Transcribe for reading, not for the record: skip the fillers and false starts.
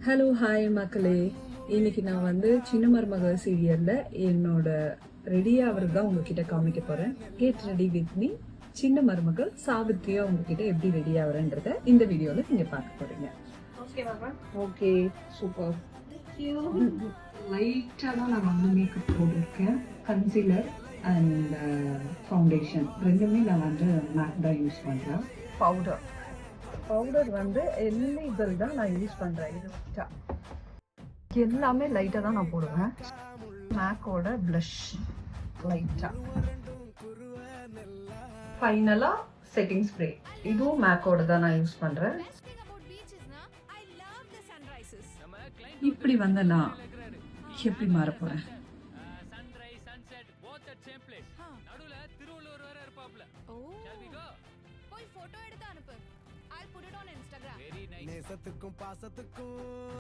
Hello hi மக்களே. இன்னைக்கு நான் வந்து சின்ன மருமக சீரியல்ல என்னோட ரெடி ஆகிறது தான் உங்ககிட்ட காமிக்க போறேன். Get ready with me. சின்ன மருமகள் சாவித்திரியா உங்ககிட்ட எப்படி ரெடி ஆகுறேன்றத இந்த வீடியோல நீங்க பார்க்க போறீங்க. Okay, super. லைட்டா தான் நான் வந்து மேக்கப் போட்டிருக்கேன். கன்சீலர் அண்ட் ஃபவுண்டேஷன் ரெண்டுமே நான் வந்து மேக் தான் யூஸ் பண்றேன். பவுடர் வந்து எல்லைகள் தான் நான் யூஸ் பண்ணுறேன். இது லைட்டாக எல்லாமே லைட்டாக தான் நான் போடுவேன். மேக்கோட ப்ளஷ் லைட்டாக. ஃபைனலாக செட்டிங் ஸ்ப்ரே, இதுவும் மேக்கோட தான் நான் யூஸ் பண்ணுறேன். இப்படி வந்து நான் எப்படி மாற போகிறேன்? நேசத்துக்கும் பாசத்துக்கும்